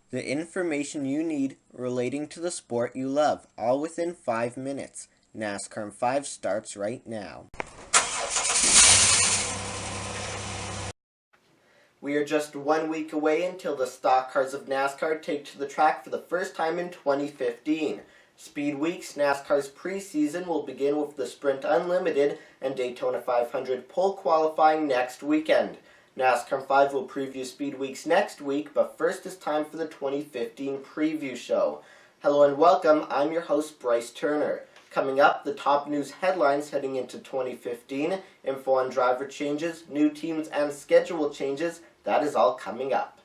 The information you need relating to the sport you love, all within 5 minutes. NASCAR in 5 starts right now. We are just 1 week away until the stock cars of NASCAR take to the track for the first time in 2015. Speed Weeks, NASCAR's preseason, will begin with the Sprint Unlimited and Daytona 500 pole qualifying next weekend. NASCAR 5 will preview Speed Weeks next week, but first it's time for the 2015 preview show. Hello and welcome, I'm your host Bryce Turner. Coming up, the top news headlines heading into 2015, info on driver changes, new teams and schedule changes, that is all coming up.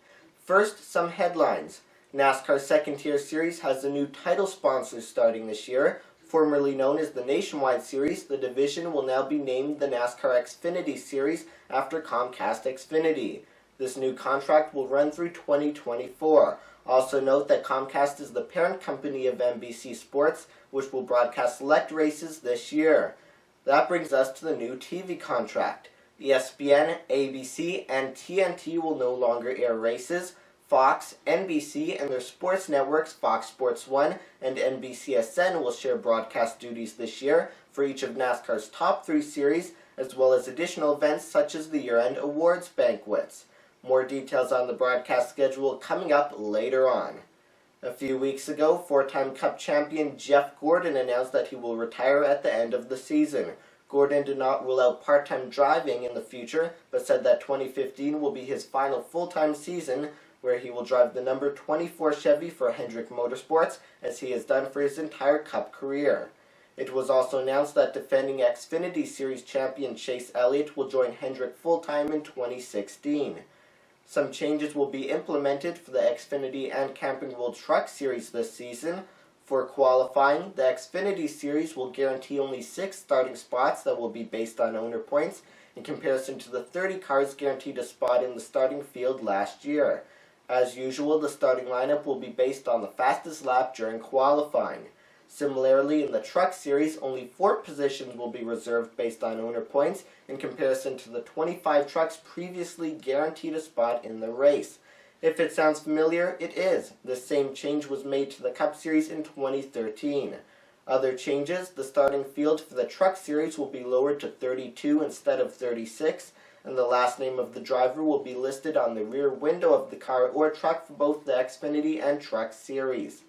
First, some headlines. NASCAR's second-tier series has a new title sponsor starting this year. Formerly known as the Nationwide Series, the division will now be named the NASCAR Xfinity Series after Comcast Xfinity. This new contract will run through 2024. Also note that Comcast is the parent company of NBC Sports, which will broadcast select races this year. That brings us to the new TV contract. ESPN, ABC, and TNT will no longer air races. Fox, NBC, and their sports networks Fox Sports 1 and NBCSN will share broadcast duties this year for each of NASCAR's top 3 series, as well as additional events such as the year-end awards banquets. More details on the broadcast schedule coming up later on. A few weeks ago, 4-time Cup champion Jeff Gordon announced that he will retire at the end of the season. Gordon did not rule out part-time driving in the future, but said that 2015 will be his final full-time season, where he will drive the number 24 Chevy for Hendrick Motorsports, as he has done for his entire Cup career. It was also announced that defending Xfinity Series champion Chase Elliott will join Hendrick full-time in 2016. Some changes will be implemented for the Xfinity and Camping World Truck Series this season. For qualifying, the Xfinity Series will guarantee only 6 starting spots that will be based on owner points, in comparison to the 30 cars guaranteed a spot in the starting field last year. As usual, the starting lineup will be based on the fastest lap during qualifying. Similarly, in the Truck Series, only 4 positions will be reserved based on owner points, in comparison to the 25 trucks previously guaranteed a spot in the race. If it sounds familiar, it is. The same change was made to the Cup Series in 2013. Other changes, the starting field for the Truck Series will be lowered to 32 instead of 36, and the last name of the driver will be listed on the rear window of the car or truck for both the Xfinity and Truck Series.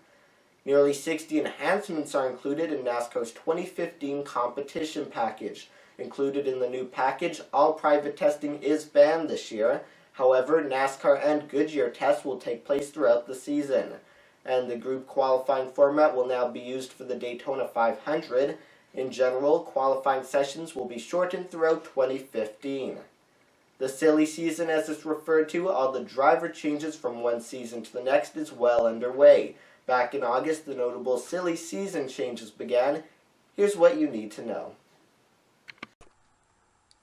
Nearly 60 enhancements are included in NASCAR's 2015 competition package. Included in the new package, all private testing is banned this year. However, NASCAR and Goodyear tests will take place throughout the season. And the group qualifying format will now be used for the Daytona 500. In general, qualifying sessions will be shortened throughout 2015. The silly season, as it's referred to, all the driver changes from one season to the next, is well underway. Back in August, the notable silly season changes began. Here's what you need to know.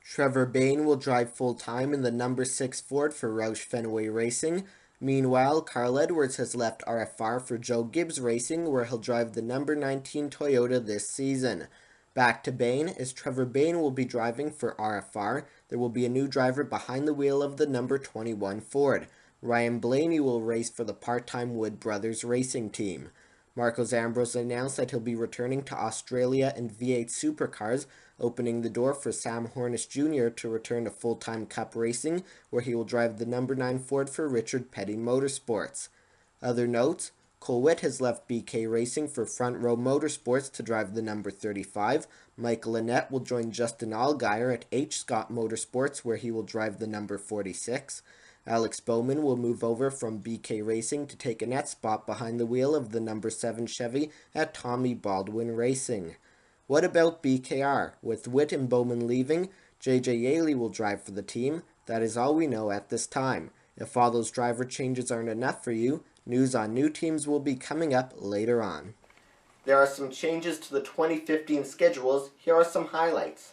Trevor Bayne will drive full-time in the number 6 Ford for Roush Fenway Racing. Meanwhile, Carl Edwards has left RFR for Joe Gibbs Racing, where he'll drive the number 19 Toyota this season. Back to Bayne, as Trevor Bayne will be driving for RFR. There will be a new driver behind the wheel of the number 21 Ford. Ryan Blaney will race for the part-time Wood Brothers Racing team. Marcos Ambrose announced that he'll be returning to Australia in V8 Supercars, opening the door for Sam Hornish Jr. to return to full-time Cup racing, where he will drive the number 9 Ford for Richard Petty Motorsports. Other notes: Cole Witt has left BK Racing for Front Row Motorsports to drive the number 35. Michael Annett will join Justin Allgaier at H. Scott Motorsports, where he will drive the number 46. Alex Bowman will move over from BK Racing to take Annett's spot behind the wheel of the number 7 Chevy at Tommy Baldwin Racing. What about BKR? With Witt and Bowman leaving, JJ Yaley will drive for the team. That is all we know at this time. If all those driver changes aren't enough for you, news on new teams will be coming up later on. There are some changes to the 2015 schedules. Here are some highlights.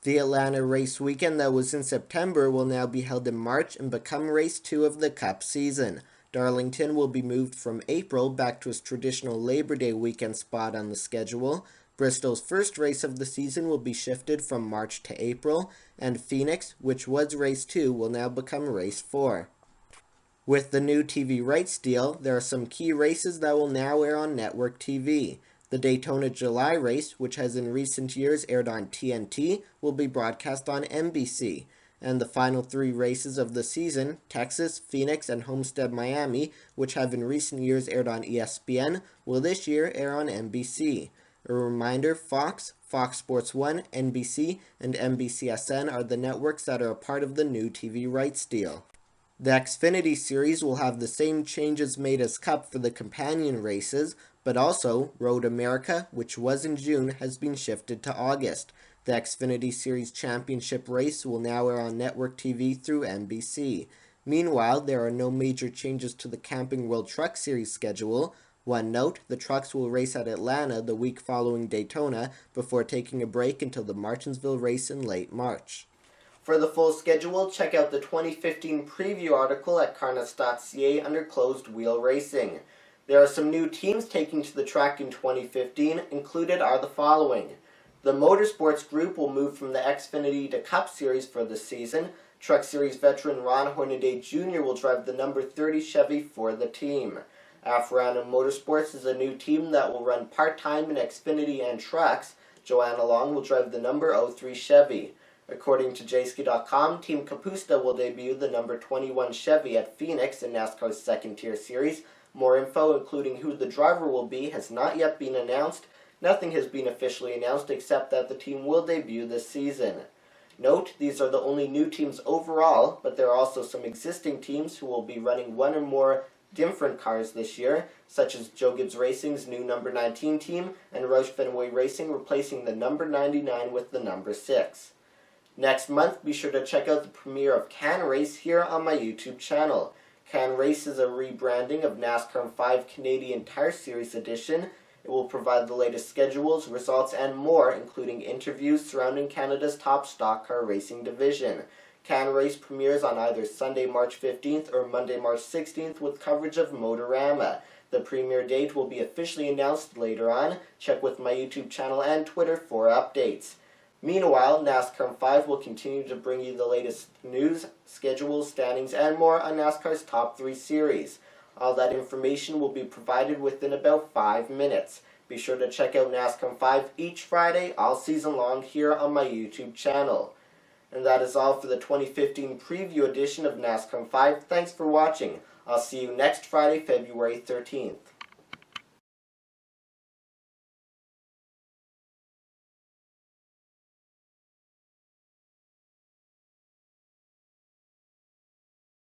The Atlanta race weekend that was in September will now be held in March and become race 2 of the Cup season. Darlington will be moved from April back to its traditional Labor Day weekend spot on the schedule. Bristol's first race of the season will be shifted from March to April, and Phoenix, which was race 2, will now become race 4. With the new TV rights deal, there are some key races that will now air on network TV. The Daytona July race, which has in recent years aired on TNT, will be broadcast on NBC. And the final three races of the season, Texas, Phoenix, and Homestead Miami, which have in recent years aired on ESPN, will this year air on NBC. A reminder, Fox, Fox Sports 1, NBC, and NBCSN are the networks that are a part of the new TV rights deal. The Xfinity Series will have the same changes made as Cup for the companion races, but also Road America, which was in June, has been shifted to August. The Xfinity Series Championship race will now air on network TV through NBC. Meanwhile, there are no major changes to the Camping World Truck Series schedule. One note, the trucks will race at Atlanta the week following Daytona before taking a break until the Martinsville race in late March. For the full schedule, check out the 2015 preview article at carnets.ca under Closed Wheel Racing. There are some new teams taking to the track in 2015. Included are the following. The Motorsports Group will move from the Xfinity to Cup Series for this season. Truck Series veteran Ron Hornaday Jr. will drive the number 30 Chevy for the team. Aferrano Motorsports is a new team that will run part-time in Xfinity and trucks. Joanna Long will drive the number 03 Chevy. According to JSki.com, Team Capusta will debut the number 21 Chevy at Phoenix in NASCAR's second-tier series. More info, including who the driver will be, has not yet been announced. Nothing has been officially announced except that the team will debut this season. Note, these are the only new teams overall, but there are also some existing teams who will be running one or more different cars this year, such as Joe Gibbs Racing's new number 19 team and Roush Fenway Racing replacing the number 99 with the number 6. Next month, be sure to check out the premiere of Can Race here on my YouTube channel. Can Race is a rebranding of NASCAR 5 Canadian Tire Series Edition. It will provide the latest schedules, results, and more, including interviews surrounding Canada's top stock car racing division. Can Race premieres on either Sunday, March 15th or Monday, March 16th with coverage of Motorama. The premiere date will be officially announced later on. Check with my YouTube channel and Twitter for updates. Meanwhile, NASCAR 5 will continue to bring you the latest news, schedules, standings, and more on NASCAR's top 3 series. All that information will be provided within about 5 minutes. Be sure to check out NASCAR 5 each Friday all season long here on my YouTube channel. And that is all for the 2015 preview edition of NASCAR 5. Thanks for watching. I'll see you next Friday, February 13th.